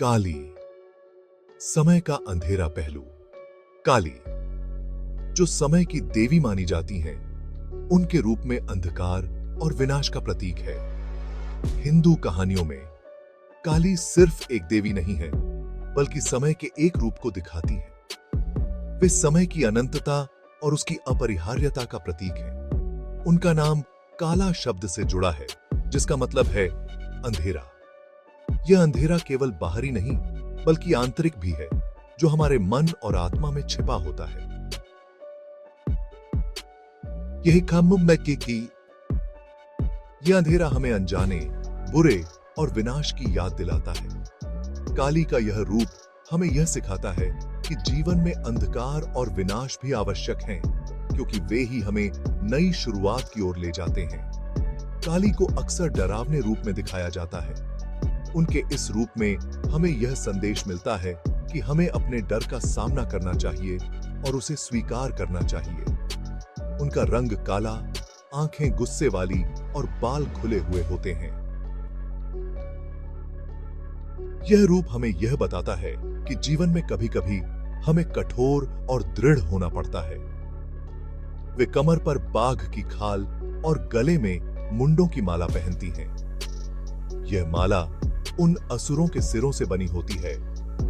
काली, समय का अंधेरा पहलू। काली, जो समय की देवी मानी जाती हैं, उनके रूप में अंधकार और विनाश का प्रतीक है। हिंदू कहानियों में काली सिर्फ एक देवी नहीं है, बल्कि समय के एक रूप को दिखाती है। वे समय की अनंतता और उसकी अपरिहार्यता का प्रतीक है। उनका नाम काला शब्द से जुड़ा है, जिसका मतलब है अंधेरा। यह अंधेरा केवल बाहरी नहीं, बल्कि आंतरिक भी है, जो हमारे मन और आत्मा में छिपा होता है। यही खामुम में की यह अंधेरा हमें अनजाने, बुरे और विनाश की याद दिलाता है। काली का यह रूप हमें यह सिखाता है कि जीवन में अंधकार और विनाश भी आवश्यक हैं, क्योंकि वे ही हमें नई शुरुआत की ओर ले जाते हैं। काली को अक्सर डरावने रूप में दिखाया जाता है। उनके इस रूप में हमें यह संदेश मिलता है कि हमें अपने डर का सामना करना चाहिए और उसे स्वीकार करना चाहिए। उनका रंग काला, आंखें गुस्से वाली और बाल खुले हुए होते हैं। यह रूप हमें यह बताता है कि जीवन में कभी-कभी हमें कठोर और दृढ़ होना पड़ता है। वे कमर पर बाघ की खाल और गले में मुंडों की माला पहनती हैं। यह माला उन असुरों के सिरों से बनी होती है,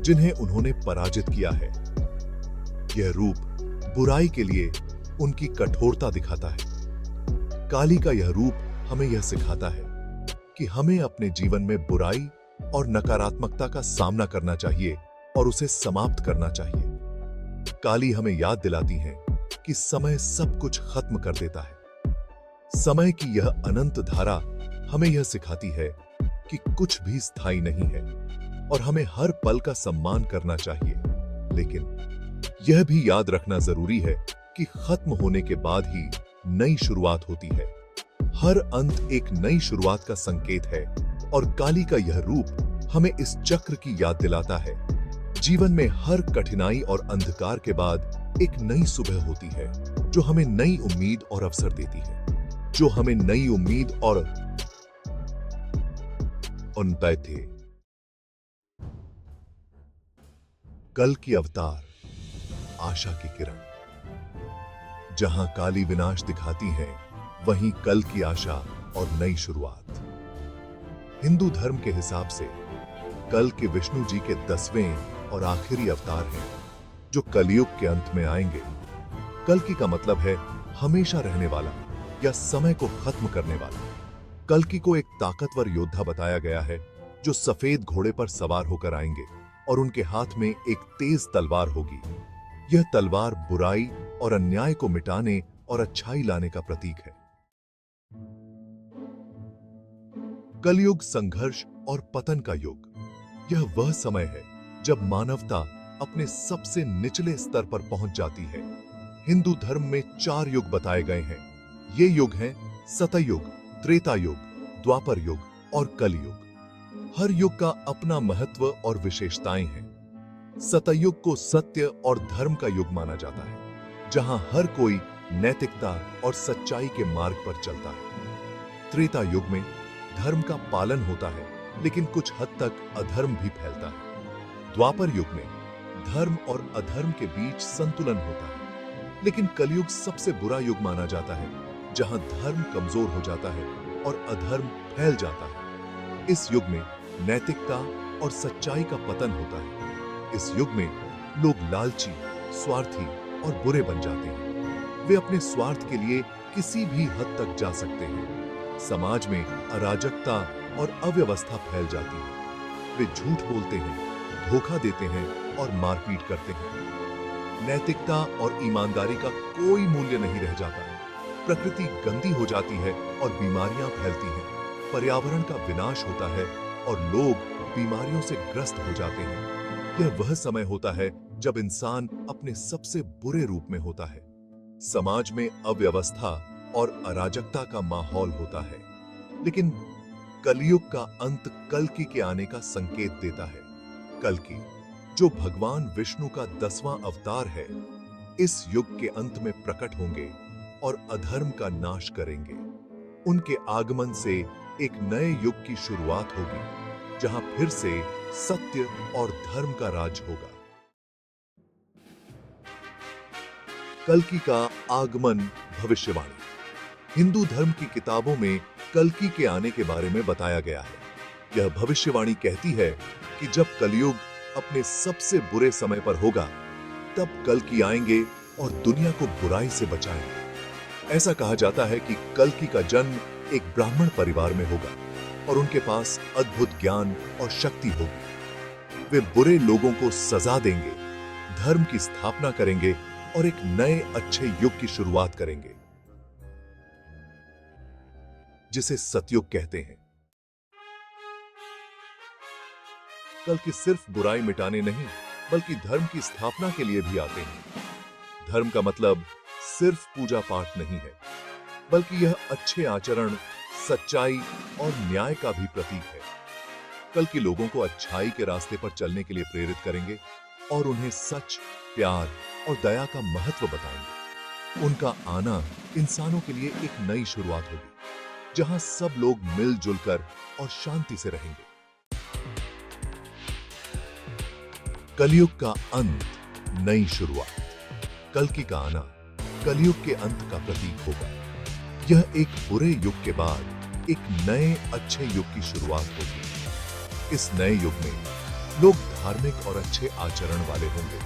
जिन्हें उन्होंने पराजित किया है। यह रूप बुराई के लिए उनकी कठोरता दिखाता है। काली का यह रूप हमें यह सिखाता है कि हमें अपने जीवन में बुराई और नकारात्मकता का सामना करना चाहिए और उसे समाप्त करना चाहिए। काली हमें याद दिलाती है कि समय सब कुछ खत्म कर देता है। समय की यह अनंत धारा हमें यह सिखाती है कि कुछ भी स्थायी नहीं है और हमें हर पल का सम्मान करना चाहिए। लेकिन यह भी याद रखना जरूरी है कि खत्म होने के बाद ही नई शुरुआत होती है। हर अंत एक नई शुरुआत का संकेत है और काली का यह रूप हमें इस चक्र की याद दिलाता है। जीवन में हर कठिनाई और अंधकार के बाद एक नई सुबह होती है, जो हमें नई उम्मीद और अवसर देती है। जो हमें नई उम्मीद और थे। कल की अवतार, आशा की किरण। जहां काली विनाश दिखाती है, वहीं कल की आशा और नई शुरुआत। हिंदू धर्म के हिसाब से कल के विष्णु जी के 10वें और आखिरी अवतार हैं, जो कलयुग के अंत में आएंगे। कल्कि का मतलब है हमेशा रहने वाला या समय को खत्म करने वाला। कल्कि को एक ताकतवर योद्धा बताया गया है, जो सफेद घोड़े पर सवार होकर आएंगे और उनके हाथ में एक तेज तलवार होगी। यह तलवार बुराई और अन्याय को मिटाने और अच्छाई लाने का प्रतीक है। कलयुग संघर्ष और पतन का युग। यह वह समय है जब मानवता अपने सबसे निचले स्तर पर पहुंच जाती है। हिंदू धर्म में 4 युग बताए गए हैं। ये युग हैं सतयुग, त्रेता युग, द्वापर युग और कलयुग। हर युग का अपना महत्व और विशेषताएं हैं। सतयुग को सत्य और धर्म का युग माना जाता है, जहां हर कोई नैतिकता और सच्चाई के मार्ग पर चलता है। त्रेता युग में धर्म का पालन होता है, लेकिन कुछ हद तक अधर्म भी फैलता है। द्वापर युग में धर्म और अधर्म के बीच संतुलन होता है, लेकिन कलयुग सबसे बुरा युग माना जाता है, जहां धर्म कमजोर हो जाता है और अधर्म फैल जाता है। इस युग में नैतिकता और सच्चाई का पतन होता है। इस युग में लोग लालची, स्वार्थी और बुरे बन जाते हैं। वे अपने स्वार्थ के लिए किसी भी हद तक जा सकते हैं। समाज में अराजकता और अव्यवस्था फैल जाती है। वे झूठ बोलते हैं, धोखा देते हैं और मारपीट करते हैं। नैतिकता और ईमानदारी का कोई मूल्य नहीं रह जाता। प्रकृति गंदी हो जाती है और बीमारियां फैलती हैं। पर्यावरण का विनाश होता है और लोग बीमारियों से ग्रस्त हो जाते हैं। यह वह समय होता है जब इंसान अपने सबसे बुरे रूप में होता है। समाज में अव्यवस्था और अराजकता का माहौल होता है। लेकिन कलयुग का अंत कल्कि के आने का संकेत देता है। कल्कि, जो भगवान विष्णु का 10वां अवतार है, इस युग के अंत में प्रकट होंगे और अधर्म का नाश करेंगे। उनके आगमन से एक नए युग की शुरुआत होगी, जहां फिर से सत्य और धर्म का राज होगा। कल्कि का आगमन भविष्यवाणी। हिंदू धर्म की किताबों में कल्कि के आने के बारे में बताया गया है। यह भविष्यवाणी कहती है कि जब कलयुग अपने सबसे बुरे समय पर होगा, तब कल्कि आएंगे और दुनिया को बुराई से बचाएंगे। ऐसा कहा जाता है कि कल्कि का जन्म एक ब्राह्मण परिवार में होगा और उनके पास अद्भुत ज्ञान और शक्ति होगी। वे बुरे लोगों को सजा देंगे, धर्म की स्थापना करेंगे और एक नए अच्छे युग की शुरुआत करेंगे, जिसे सतयुग कहते हैं। कल्कि सिर्फ बुराई मिटाने नहीं, बल्कि धर्म की स्थापना के लिए भी आते हैं। धर्म का मतलब सिर्फ पूजा पाठ नहीं है, बल्कि यह अच्छे आचरण, सच्चाई और न्याय का भी प्रतीक है। कल्कि लोगों को अच्छाई के रास्ते पर चलने के लिए प्रेरित करेंगे और उन्हें सच, प्यार और दया का महत्व बताएंगे। उनका आना इंसानों के लिए एक नई शुरुआत होगी, जहां सब लोग मिलजुल कर और शांति से रहेंगे। कलयुग का अंत, नई शुरुआत। कल्कि का आना कलयुग के अंत का प्रतीक होगा। यह एक बुरे युग के बाद एक नए अच्छे युग की शुरुआत होगी। इस नए युग में लोग धार्मिक और अच्छे आचरण वाले होंगे।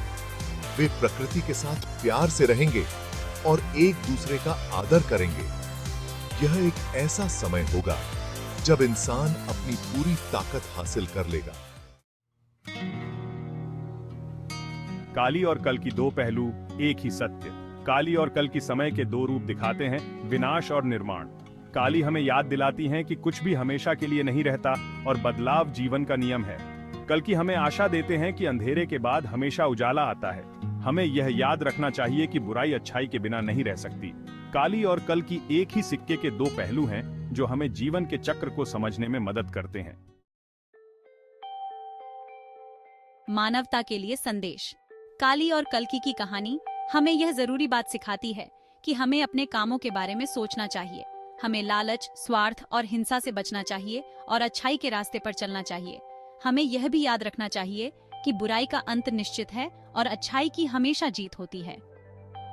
वे प्रकृति के साथ प्यार से रहेंगे और एक दूसरे का आदर करेंगे। यह एक ऐसा समय होगा जब इंसान अपनी पूरी ताकत हासिल कर लेगा। काली और कल्कि दो पहलू, एक ही सत्य। काली और कल्कि समय के दो रूप दिखाते हैं, विनाश और निर्माण। काली हमें याद दिलाती है कि कुछ भी हमेशा के लिए नहीं रहता और बदलाव जीवन का नियम है। कल्कि हमें आशा देते हैं कि अंधेरे के बाद हमेशा उजाला आता है। हमें यह याद रखना चाहिए कि बुराई अच्छाई के बिना नहीं रह सकती। काली और कल्कि एक ही सिक्के के दो पहलू हैं, जो हमें जीवन के चक्र को समझने में मदद करते हैं। मानवता के लिए संदेश। काली और कल्कि की कहानी हमें यह जरूरी बात सिखाती है कि हमें अपने कामों के बारे में सोचना चाहिए। हमें लालच, स्वार्थ और हिंसा से बचना चाहिए और अच्छाई के रास्ते पर चलना चाहिए। हमें यह भी याद रखना चाहिए कि बुराई का अंत निश्चित है और अच्छाई की हमेशा जीत होती है।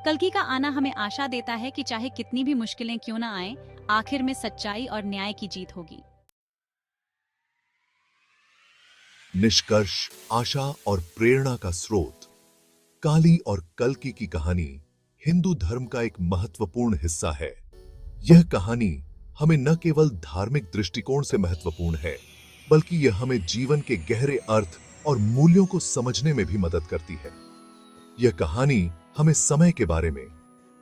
कल्कि का आना हमें आशा देता है कि चाहे कितनी भी मुश्किलें क्यों न आए, आखिर में सच्चाई और न्याय की जीत होगी। निष्कर्ष, आशा और प्रेरणा का स्रोत। काली और कल्कि की कहानी हिंदू धर्म का एक महत्वपूर्ण हिस्सा है। यह कहानी हमें न केवल धार्मिक दृष्टिकोण से महत्वपूर्ण है, बल्कि यह हमें जीवन के गहरे अर्थ और मूल्यों को समझने में भी मदद करती है। यह कहानी हमें समय के बारे में,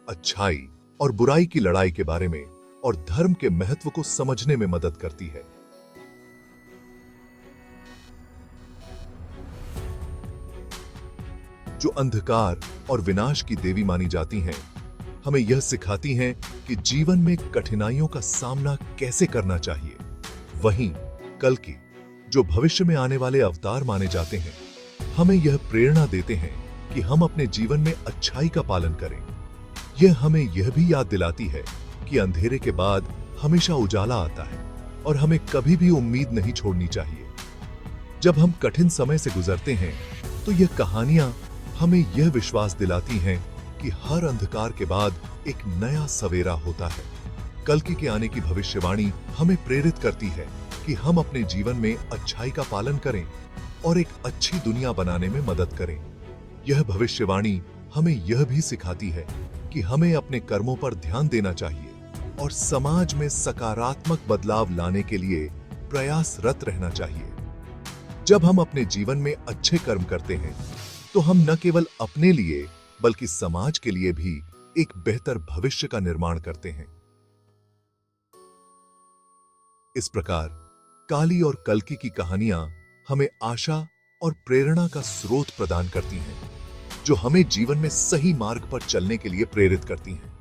अच्छाई और बुराई की लड़ाई के बारे में और धर्म के महत्व को समझने में मदद करती है। जो अंधकार और विनाश की देवी मानी जाती हैं, हमें यह सिखाती हैं कि जीवन में कठिनाइयों का सामना कैसे करना चाहिए। वहीं कल्कि, जो भविष्य में आने वाले अवतार माने जाते हैं, हमें यह प्रेरणा देते हैं कि हम अपने जीवन में अच्छाई का पालन करें। यह हमें यह भी याद दिलाती है कि अंधेरे के बाद हमेशा उजाला आता है और हमें कभी भी उम्मीद नहीं छोड़नी चाहिए। जब हम कठिन समय से गुजरते हैं, तो यह कहानियां हमें यह विश्वास दिलाती हैं कि हर अंधकार के बाद एक नया सवेरा होता है। कल्कि के आने की भविष्यवाणी हमें प्रेरित करती है कि हम अपने जीवन में अच्छाई का पालन करें और एक अच्छी दुनिया बनाने में मदद करें। यह भविष्यवाणी हमें यह भी सिखाती है कि हमें अपने कर्मों पर ध्यान देना चाहिए और समाज में सकारात्मक बदलाव लाने के लिए प्रयासरत रहना चाहिए। जब हम अपने जीवन में अच्छे कर्म करते हैं, तो हम न केवल अपने लिए बल्कि समाज के लिए भी एक बेहतर भविष्य का निर्माण करते हैं। इस प्रकार काली और कल्कि की कहानियां हमें आशा और प्रेरणा का स्रोत प्रदान करती हैं, जो हमें जीवन में सही मार्ग पर चलने के लिए प्रेरित करती हैं।